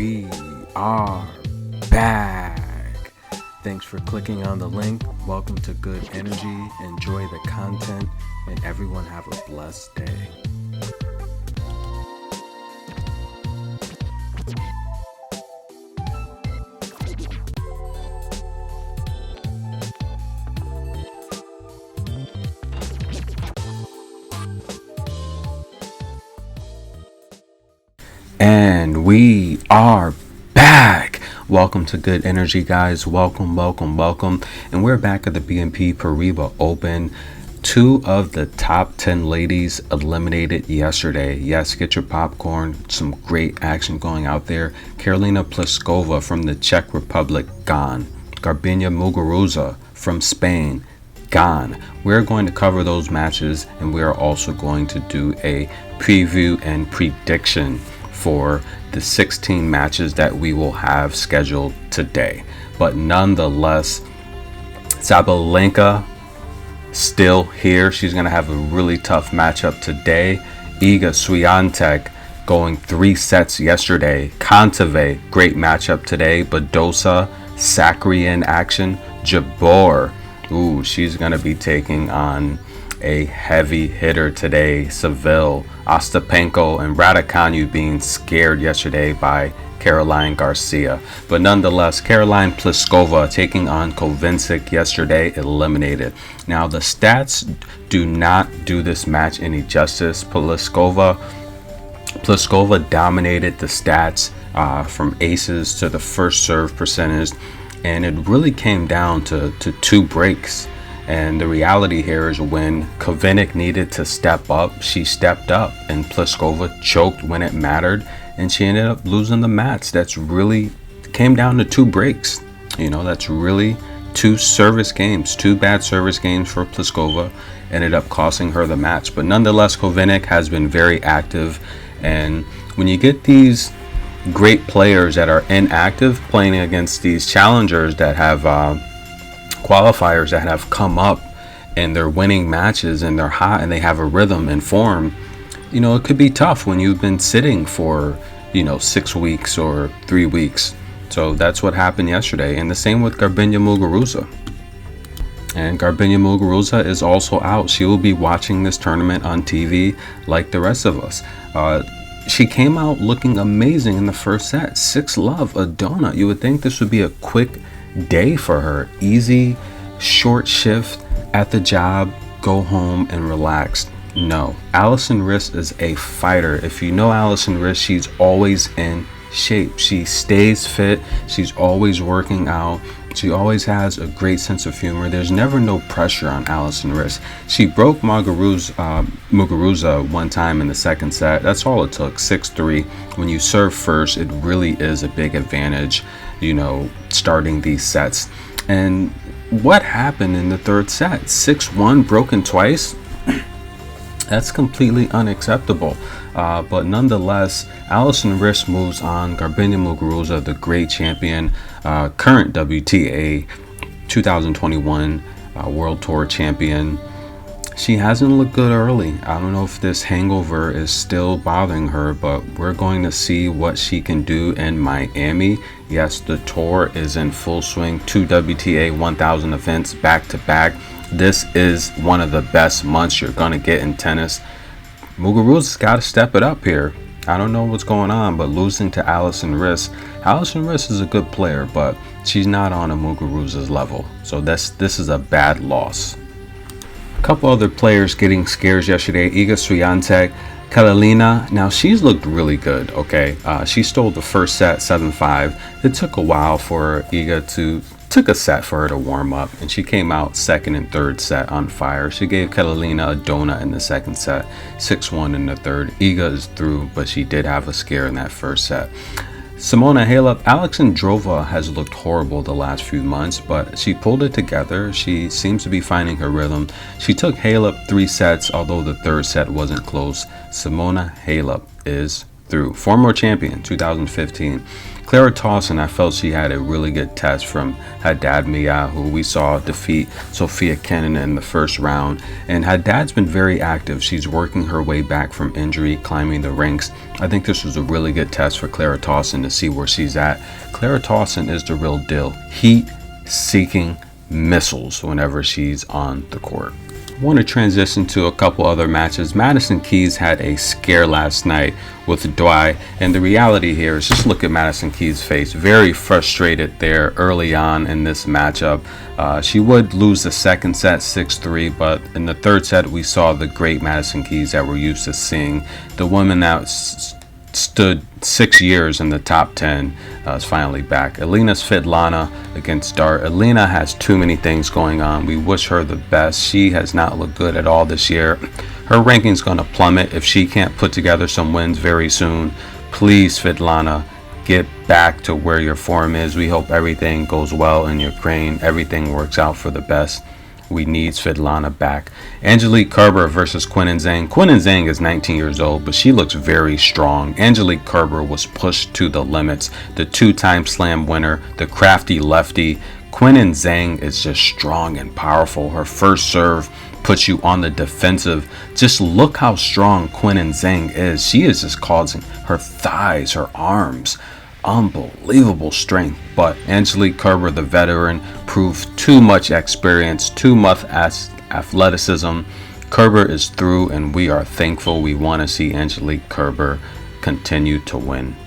we are back. Thanks for clicking on the link. Welcome to Good Energy. Enjoy the content, and everyone have a blessed day. And we are back. Welcome to Good Energy, guys. Welcome. And we're back at the BNP Paribas Open. 2 of the top 10 ladies eliminated yesterday. Yes, get your popcorn. Some great action going out there. Karolina Pliskova from the Czech Republic, gone. Garbiñe Muguruza from Spain, gone. We're going to cover those matches, and we are also going to do a preview and prediction for the 16 matches that we will have scheduled today. But nonetheless, Sabalenka still here. She's going to have a really tough matchup today. Iga Swiatek going 3 sets yesterday. Kontaveit, great matchup today. Badosa, Sakari in action. Jabeur, she's going to be taking on a heavy hitter today. Seville, Ostapenko, and Raducanu being scared yesterday by Caroline Garcia. But nonetheless, Caroline Pliskova taking on Kovincic yesterday, eliminated. Now, the stats do not do this match any justice. Pliskova dominated the stats from aces to the first serve percentage, and it really came down to 2 breaks. And the reality here is when Kovincic needed to step up, she stepped up, and Pliskova choked when it mattered, and she ended up losing the match. That's really came down to 2 breaks. That's really 2 service games, 2 bad service games for Pliskova, ended up costing her the match. But nonetheless, Kovincic has been very active, and when you get these great players that are inactive playing against these challengers that have qualifiers that have come up and they're winning matches and they're hot and they have a rhythm and form, it could be tough when you've been sitting for 6 weeks or 3 weeks. So that's what happened yesterday, and the same with Garbiñe Muguruza. And Garbiñe Muguruza is also out. She will be watching this tournament on TV like the rest of us. She came out looking amazing in the first set. 6-love, a donut. You would think this would be a quick day for her. Easy, short shift at the job, go home and relax. No, Alison Riss is a fighter. If you know Alison Riss, she's always in shape. She stays fit. She's always working out. She always has a great sense of humor. There's never no pressure on Alison Riss. She broke Muguruza one time in the second set. That's all it took, 6-3. When you serve first, it really is a big advantage, starting these sets. And what happened in the third set? 6-1, broken twice. That's completely unacceptable. But nonetheless, Alison Riss moves on. Garbiñe Muguruza, the great champion, current WTA 2021 World Tour champion. She hasn't looked good early. I don't know if this hangover is still bothering her, but we're going to see what she can do in Miami. Yes, the tour is in full swing. 2 WTA 1000 events back to back. This is one of the best months you're going to get in tennis. Muguruza's got to step it up here. I don't know what's going on, but losing to Alison Riss. Alison Riss is a good player, but she's not on a Muguruza's level. So this is a bad loss. A couple other players getting scares yesterday. Iga Swiatek, Karolina. Now, she's looked really good, okay? She stole the first set, 7-5. It took a while for Iga took a set for her to warm up, and she came out second and third set on fire. She gave Karolina a donut in the second set, 6-1 in the third. Iga is through, but she did have a scare in that first set. Simona Halep, Alexandrova has looked horrible the last few months, but she pulled it together. She seems to be finding her rhythm. She took Halep 3 sets, although the third set wasn't close. Simona Halep is through. Former champion, 2015. Clara Tauson, I felt she had a really good test from Haddad Mia, who we saw defeat Sofia Kenin in the first round. And Haddad's been very active. She's working her way back from injury, climbing the ranks. I think this was a really good test for Clara Tauson to see where she's at. Clara Tauson is the real deal. Heat-seeking missiles whenever she's on the court. I want to transition to a couple other matches. Madison Keys had a scare last night with Dwight, and the reality here is just look at Madison Keys' face. Very frustrated there early on in this matchup. She would lose the second set 6-3, but in the third set we saw the great Madison Keys that we're used to seeing. The woman that stood 6 years in the top 10 is finally back. Elina Svitolina against Dart. Elina has too many things going on. We wish her the best. She has not looked good at all this year. Her ranking's going to plummet if she can't put together some wins very soon. Please, Svitolina, get back to where your form is. We hope everything goes well in Ukraine. Everything works out for the best. We need Svitolina back. Angelique Kerber versus Quinton Zhang. Quinton Zhang is 19 years old, but she looks very strong. Angelique Kerber was pushed to the limits. The two-time slam winner, the crafty lefty. Quinton Zhang is just strong and powerful. Her first serve puts you on the defensive. Just look how strong Quinton Zhang is. She is just causing her thighs, her arms. Unbelievable strength, but Angelique Kerber, the veteran, proved too much experience, too much athleticism. Kerber is through, and we are thankful. We want to see Angelique Kerber continue to win.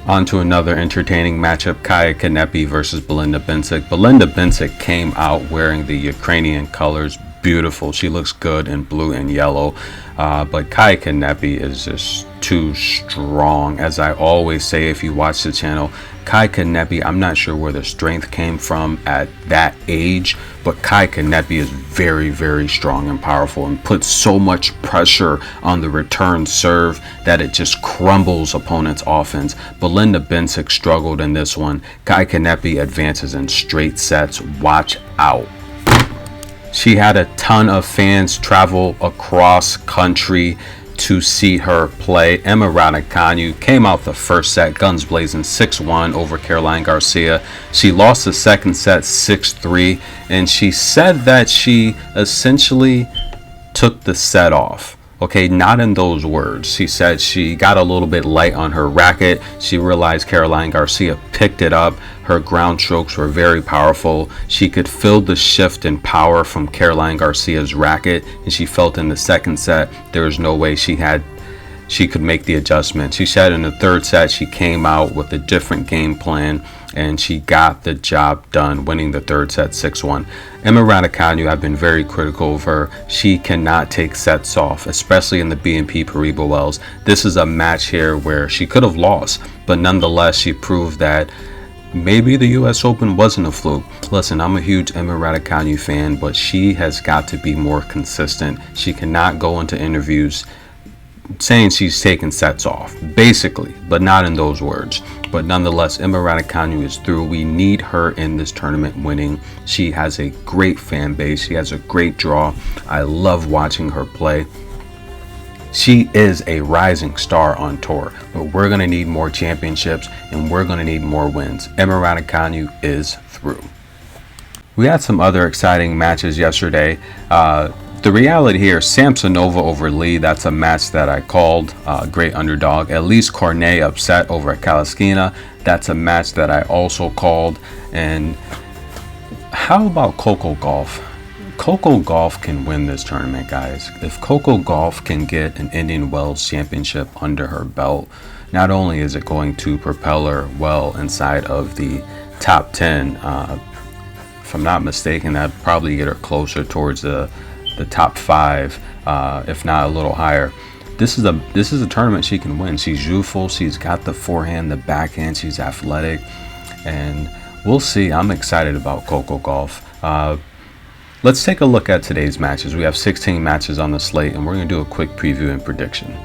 On to another entertaining matchup, Kaya Kanepi versus Belinda Bencic. Belinda Bencic came out wearing the Ukrainian colors. Beautiful. She looks good in blue and yellow, but Kaya Kanepi is just too strong. As I always say, if you watch the channel, Kaya Kanepi, I'm not sure where the strength came from at that age, but Kaya Kanepi is very, very strong and powerful and puts so much pressure on the return serve that it just crumbles opponents' offense. Belinda Bencic struggled in this one. Kaya Kanepi advances in straight sets. Watch out. She had a ton of fans travel across country to see her play. Emma Raducanu came out the first set guns blazing 6-1 over Caroline Garcia. She lost the second set 6-3, and she said that she essentially took the set off. Okay, not in those words. She said she got a little bit light on her racket. She realized Caroline Garcia picked it up. Her ground strokes were very powerful. She could feel the shift in power from Caroline Garcia's racket, and she felt in the second set there was no way she could make the adjustment. She said in the third set she came out with a different game plan, and she got the job done, winning the third set 6-1. Emma Raducanu, I've been very critical of her. She cannot take sets off, especially in the BNP Paribas Wells. This is a match here where she could have lost, but nonetheless she proved that maybe the US Open wasn't a fluke. Listen, I'm a huge Emma Raducanu fan, but she has got to be more consistent. She cannot go into interviews saying she's taking sets off, basically, but not in those words. But nonetheless, Emma Raducanu is through. We need her in this tournament winning. She has a great fan base. She has a great draw. I love watching her play. She is a rising star on tour, but we're going to need more championships and we're going to need more wins. Emma Raducanu is through. We had some other exciting matches yesterday. The reality here, Samsonova over Lee, that's a match that I called. Great underdog. Elise Cornet upset over Kaliskina. That's a match that I also called. And how about Coco Gauff? Coco Gauff can win this tournament, guys. If Coco Gauff can get an Indian Wells championship under her belt, not only is it going to propel her well inside of the top 10, if I'm not mistaken, that'd probably get her closer towards the top 5, if not a little higher. This is a tournament she can win. She's youthful. She's got the forehand, the backhand. She's athletic, and we'll see. I'm excited about Coco Gauff. Let's take a look at today's matches. We have 16 matches on the slate, and we're going to do a quick preview and prediction.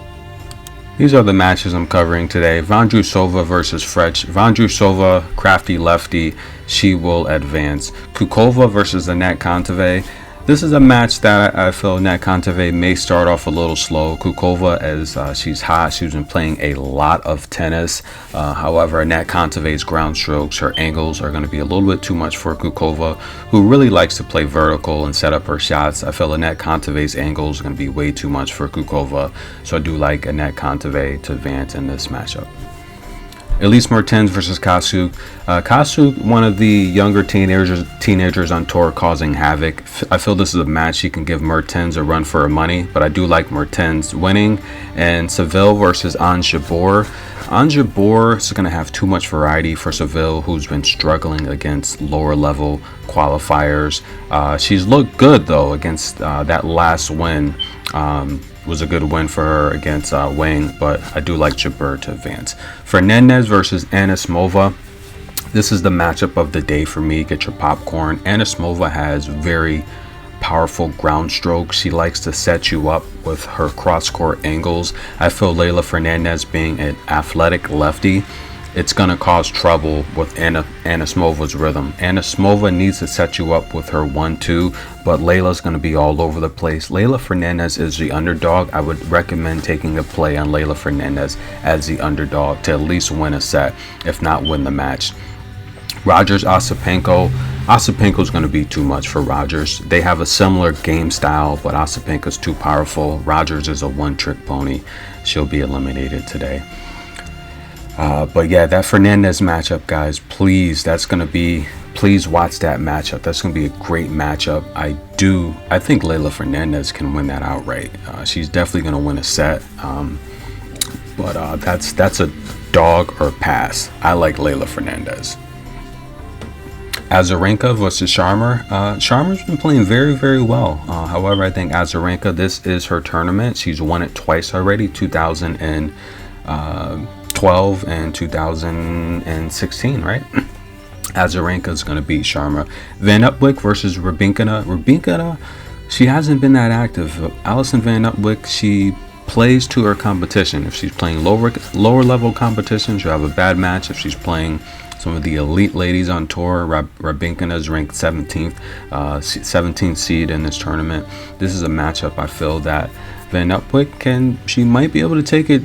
These are the matches I'm covering today. Vondrousova versus Fretch. Vondrousova, crafty lefty, she will advance. Kukova versus Anett Kontaveit. This is a match that I feel Nat Kontaveit may start off a little slow. Kukova, as she's hot, she's been playing a lot of tennis. However, Nat Kontaveit's ground strokes, her angles are going to be a little bit too much for Kukova, who really likes to play vertical and set up her shots. I feel Nat Kontaveit's angles are going to be way too much for Kukova, so I do like Nat Kontaveit to advance in this matchup. Elise Mertens versus Kasuk. Kasuk, one of the younger teenagers on tour, causing havoc. I feel this is a match she can give Mertens a run for her money, but I do like Mertens winning. And Seville versus Ons Jabeur. Ons Jabeur is going to have too much variety for Seville, who's been struggling against lower level qualifiers. She's looked good though against that last win. Was a good win for her against Wang, but I do like Jabeur to advance. Fernandez versus Anisimova. This is the matchup of the day for me. Get your popcorn. Anisimova has very powerful ground strokes. She likes to set you up with her cross-court angles. I feel Leylah Fernandez being an athletic lefty, it's going to cause trouble with Anisimova's rhythm. Anisimova needs to set you up with her 1-2, but Leylah's going to be all over the place. Leylah Fernandez is the underdog. I would recommend taking a play on Leylah Fernandez as the underdog to at least win a set, if not win the match. Rogers Ostapenko. Ostapenko's going to be too much for Rogers. They have a similar game style, but Ostapenko's too powerful. Rogers is a one-trick pony. She'll be eliminated today. But yeah, that Fernandez matchup, guys, please watch that matchup. That's going to be a great matchup. I think Leylah Fernandez can win that outright. She's definitely going to win a set. But that's a dog or pass. I like Leylah Fernandez. Azarenka versus Sharma. Sharma's been playing very, very well. However, I think Azarenka, this is her tournament. She's won it twice already, 2012 and 2016, right? Azarenka is going to beat Sharma. Van Upwyk versus Rybakina. Rybakina, she hasn't been that active. Alison Van Upwyk, she plays to her competition. If she's playing lower level competition, she'll have a bad match. If she's playing some of the elite ladies on tour, Rybakina is ranked 17th seed in this tournament. This is a matchup I feel that Van Upwyk she might be able to take it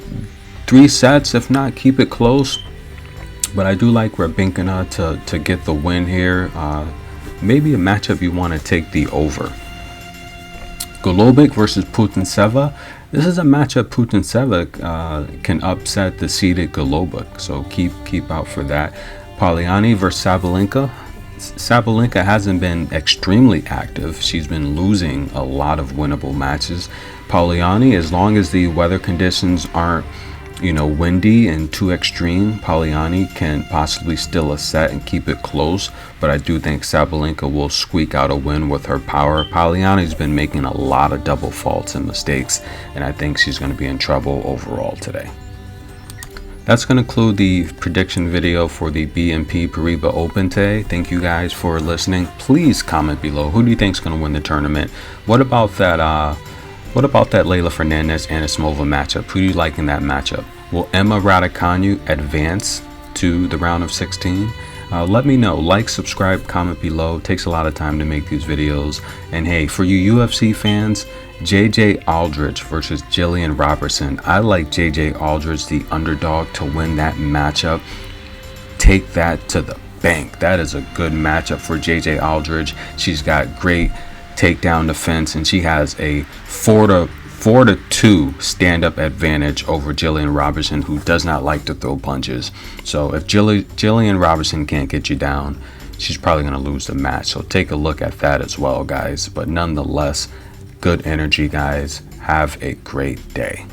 3 sets, if not keep it close. But I do like Rybakina to get the win here. Maybe a matchup you want to take the over. Golubic versus Putintseva. This is a matchup Putintseva can upset the seeded Golubic, so keep out for that. Poliani versus Sabalenka. Sabalenka hasn't been extremely active. She's been losing a lot of winnable matches. Poliani, as long as the weather conditions aren't windy and too extreme, Poliani can possibly steal a set and keep it close, but I do think Sabalenka will squeak out a win with her power. Poliani's been making a lot of double faults and mistakes, and I think she's going to be in trouble overall today. That's going to conclude the prediction video for the BNP Paribas Open today. Thank you guys for listening. Please comment below. Who do you think is going to win the tournament? What about that Leylah Fernandez Anisimova matchup? Who do you like in that matchup? Will Emma Raducanu advance to the round of 16? Let me know. Like, subscribe, comment below. It takes a lot of time to make these videos. And hey, for you UFC fans, JJ Aldrich versus Jillian Robertson. I like JJ Aldrich, the underdog, to win that matchup. Take that to the bank. That is a good matchup for JJ Aldrich. She's got great takedown defense, and she has a 4-2 stand-up advantage over Jillian Robertson, who does not like to throw punches. So if Jillian Robertson can't get you down, she's probably going to lose the match. So take a look at that as well, guys. But nonetheless, good energy, guys. Have a great day.